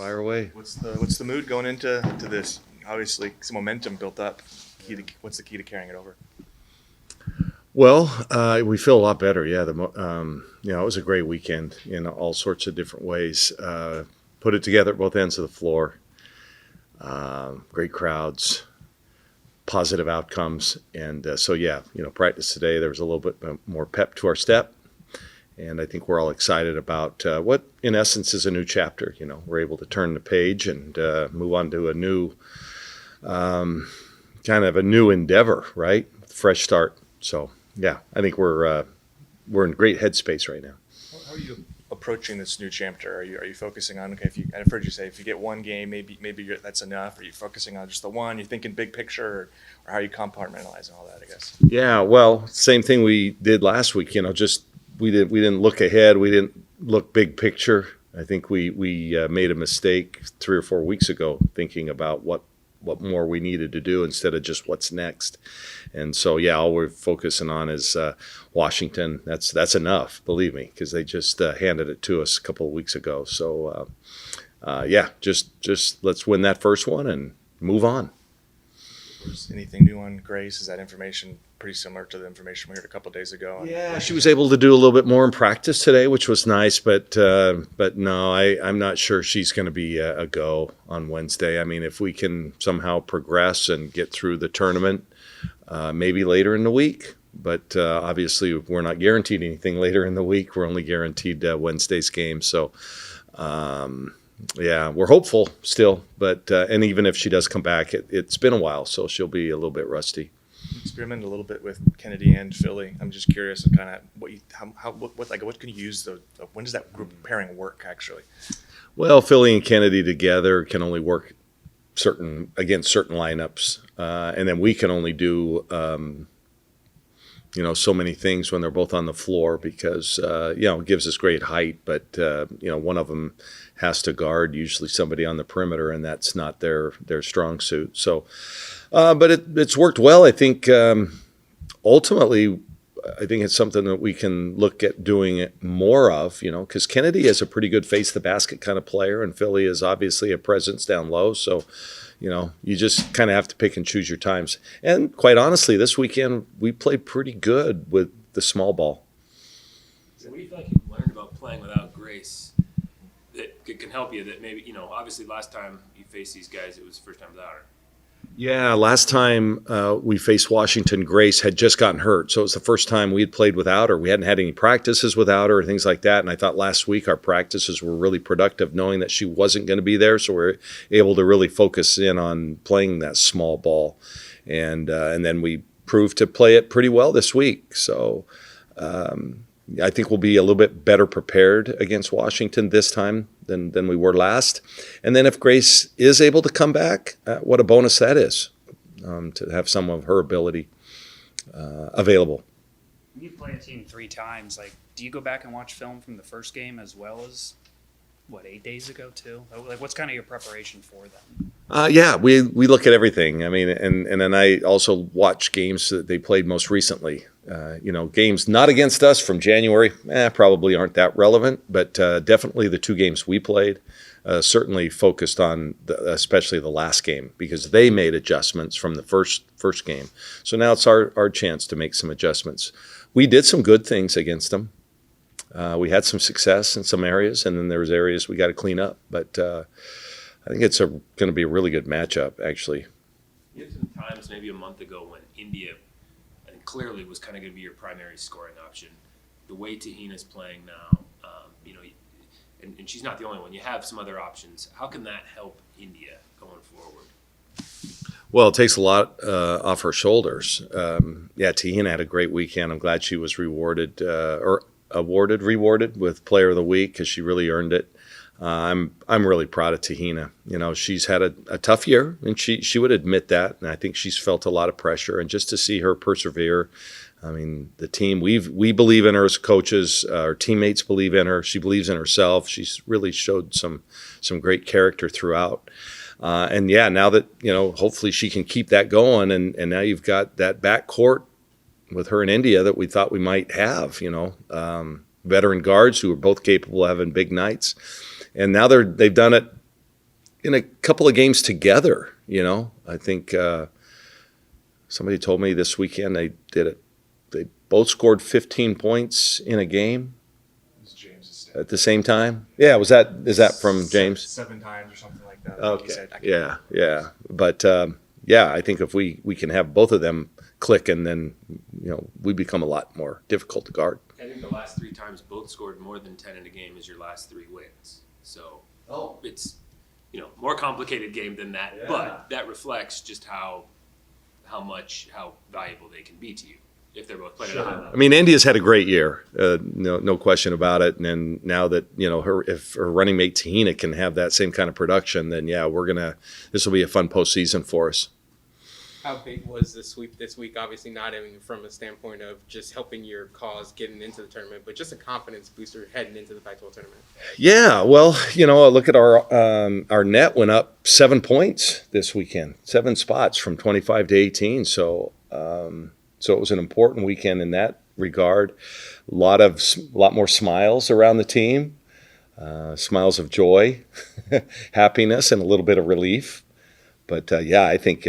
Fire away. What's the mood going into this? Obviously, some momentum built up. What's the key to carrying it over? Well, we feel a lot better. Yeah, it was a great weekend in all sorts of different ways. Put it together at both ends of the floor. Great crowds, positive outcomes, and practice today. There was a little bit more pep to our step, and I think we're all excited about what, in essence, is a new chapter. We're able to turn the page and move on to a new, kind of a new endeavor, right? Fresh start. So, yeah, I think we're in great headspace right now. How are you approaching this new chapter? Are you focusing on, okay, I've heard you say if you get one game, maybe that's enough. Are you focusing on just the one? You're thinking big picture, or how are you compartmentalizing all that, I guess? Yeah, well, same thing we did last week. Just we didn't look ahead. We didn't look big picture. I think we made a mistake 3 or 4 weeks ago thinking about what more we needed to do instead of just what's next. And so, yeah, all we're focusing on is Washington. That's enough, believe me, because they just handed it to us a couple of weeks ago. So, just let's win that first one and move on. Anything new on Grace? Is that information pretty similar to the information we heard a couple of days ago? Yeah, she was able to do a little bit more in practice today, which was nice. But no, I'm not sure she's going to be a go on Wednesday. I mean, if we can somehow progress and get through the tournament, maybe later in the week. But obviously, we're not guaranteed anything later in the week. We're only guaranteed Wednesday's game. So, yeah, we're hopeful still. But and even if she does come back, it's been a while, so she'll be a little bit rusty. Experiment a little bit with Kennedy and Philly. I'm just curious, kind of what can you use? When does that group pairing work actually? Well, Philly and Kennedy together can only work against certain lineups, and then we can only do so many things when they're both on the floor because it gives us great height, but one of them has to guard usually somebody on the perimeter, and that's not their strong suit. So, but it's worked well. I think ultimately, I think it's something that we can look at doing it more of, because Kennedy is a pretty good face the basket kind of player, and Philly is obviously a presence down low. So, you just kind of have to pick and choose your times. And quite honestly, this weekend we played pretty good with the small ball. So what do you feel like you've learned about playing without Grace that can help you? That maybe, obviously last time you faced these guys, it was the first time without her. Yeah, last time we faced Washington, Grace had just gotten hurt. So it was the first time we had played without her. We hadn't had any practices without her or things like that. And I thought last week our practices were really productive knowing that she wasn't going to be there. So we were able to really focus in on playing that small ball. And then we proved to play it pretty well this week. So I think we'll be a little bit better prepared against Washington this time than we were last. And then if Grace is able to come back, what a bonus that is to have some of her ability available. You play a team 3 times. Do you go back and watch film from the first game as well as 8 days ago too? What's kind of your preparation for them? Yeah, we look at everything. I mean, and then I also watch games that they played most recently. Games not against us from January probably aren't that relevant, but definitely the 2 games we played, certainly focused on especially the last game because they made adjustments from the first game. So now it's our chance to make some adjustments. We did some good things against them. We had some success in some areas, and then there was areas we got to clean up. But I think it's going to be a really good matchup, actually. You had some times maybe a month ago when India, I think clearly was kind of going to be your primary scoring option. The way Tahina's playing now, and she's not the only one. You have some other options. How can that help India going forward? Well, it takes a lot off her shoulders. Tahina had a great weekend. I'm glad she was rewarded with Player of the Week because she really earned it. I'm really proud of Tahina. She's had a tough year, and she would admit that, and I think she's felt a lot of pressure. And just to see her persevere, I mean, the team we believe in her as coaches. Our teammates believe in her. She believes in herself. She's really showed some great character throughout. Now that hopefully she can keep that going, and now you've got that backcourt with her in India that we thought we might have. Veteran guards who are both capable of having big nights. And now they've done it in a couple of games together. I think somebody told me this weekend they did it. They both scored 15 points in a game at the same time. Yeah, is that from James? 7 times or something like that. Okay. Yeah. But I think if we can have both of them click, and then we become a lot more difficult to guard. I think the last 3 times both scored more than 10 in a game is your last 3 wins. So it's more complicated game than that, but that reflects just how valuable they can be to you if they're both playing at a high level. I mean, India's had a great year, no question about it. And now that if her running mate Tahina can have that same kind of production, then this will be a fun postseason for us. How big was the sweep this week? Obviously, not even from a standpoint of just helping your cause getting into the tournament, but just a confidence booster heading into the Pac-12 tournament. Yeah, well, look at our net went up 7 points this weekend, 7 spots from 25 to 18. So it was an important weekend in that regard. A lot more smiles around the team, smiles of joy, happiness, and a little bit of relief. But I think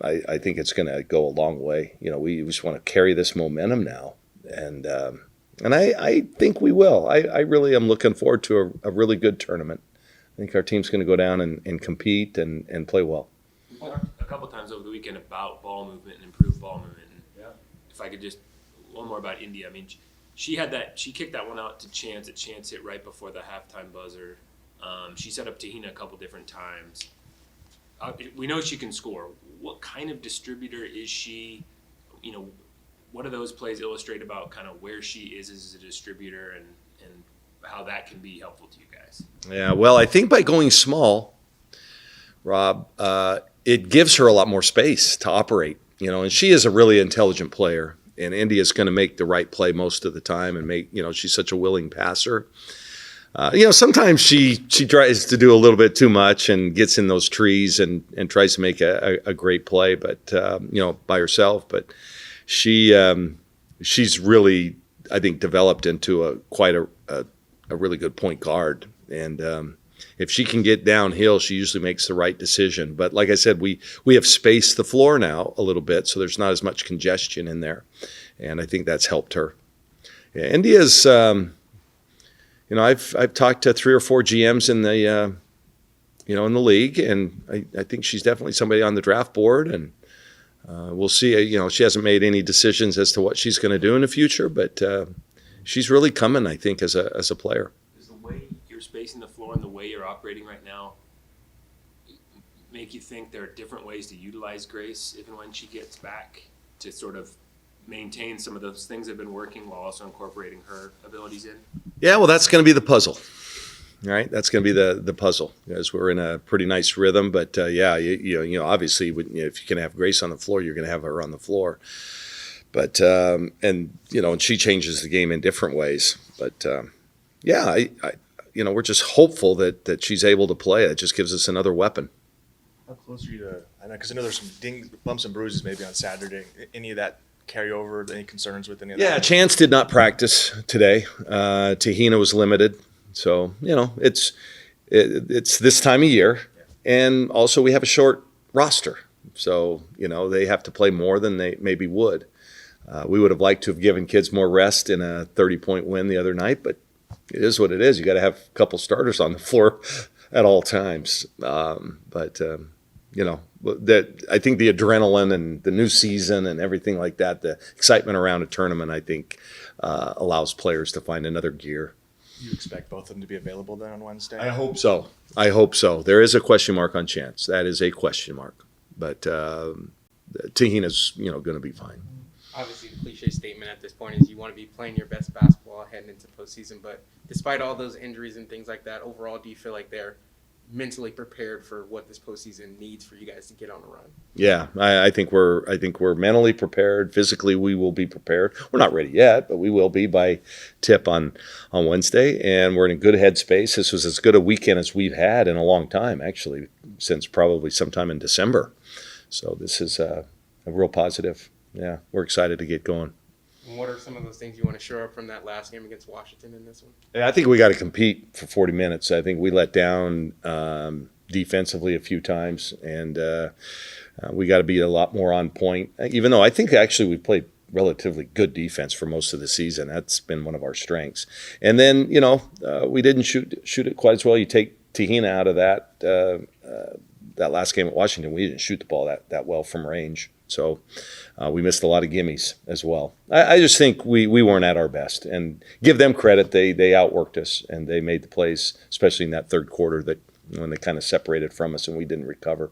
I think it's going to go a long way. We just want to carry this momentum now, and I think we will. I really am looking forward to a really good tournament. I think our team's going to go down and compete and play well. We talked a couple times over the weekend about ball movement and improved ball movement. And if I could just one more about India. I mean, she kicked that one out to Chance. Chance hit right before the halftime buzzer. She set up Tahina a couple different times. We know she can score. What kind of distributor is she? What do those plays illustrate about kind of where she is as a distributor and how that can be helpful to you guys? Yeah, well, I think by going small, Rob, it gives her a lot more space to operate. And she is a really intelligent player, and India's going to make the right play most of the time and she's such a willing passer. Sometimes she tries to do a little bit too much and gets in those trees and tries to make a great play, but by herself. But she's really, I think, developed into quite a really good point guard. And if she can get downhill, she usually makes the right decision. But like I said, we have spaced the floor now a little bit, so there's not as much congestion in there, and I think that's helped her. Yeah, India's. I've talked to 3 or 4 GMs in the in the league, and I think she's definitely somebody on the draft board, and we'll see. She hasn't made any decisions as to what she's going to do in the future, but she's really coming, I think, as a player. Does the way you're spacing the floor and the way you're operating right now make you think there are different ways to utilize Grace if and when she gets back to sort of maintain some of those things that have been working while also incorporating her abilities in? Yeah, well, that's going to be the puzzle, right? That's going to be the puzzle, as we're in a pretty nice rhythm. But obviously, if you can have Grace on the floor, you're going to have her on the floor. But and she changes the game in different ways. But we're just hopeful that she's able to play. It just gives us another weapon. How close are you to? Because I know there's some bumps and bruises maybe on Saturday. Any of that carry over? Any concerns with any of that? Yeah, Chance did not practice today. Tahina was limited, so it's this time of year, and also we have a short roster, so they have to play more than they maybe would. We would have liked to have given kids more rest in a 30-point win the other night, but it is what it is. You got to have a couple starters on the floor at all times. I think the adrenaline and the new season and everything like that, the excitement around a tournament, I think allows players to find another gear. You expect both of them to be available then on Wednesday? I hope so. There is a question mark on Chance. That is a question mark. But Tahina's, going to be fine. Obviously, the cliche statement at this point is you want to be playing your best basketball heading into postseason. But despite all those injuries and things like that, overall, do you feel like they're mentally prepared for what this postseason needs for you guys to get on a run? Yeah, I think we're mentally prepared. Physically, we will be prepared. We're not ready yet, but we will be by tip on Wednesday, and we're in a good headspace. This was as good a weekend as we've had in a long time, actually, since probably sometime in December. So this is a real positive. Yeah, we're excited to get going. And what are some of those things you want to shore up from that last game against Washington in this one? I think we got to compete for 40 minutes. I think we let down defensively a few times, and we got to be a lot more on point. Even though I think actually we played relatively good defense for most of the season. That's been one of our strengths. And then, we didn't shoot it quite as well. You take Tahina out of that last game at Washington, we didn't shoot the ball that well from range. So we missed a lot of gimmies as well. I just think we weren't at our best. And give them credit, they outworked us, and they made the plays, especially in that third quarter, that when they kind of separated from us and we didn't recover.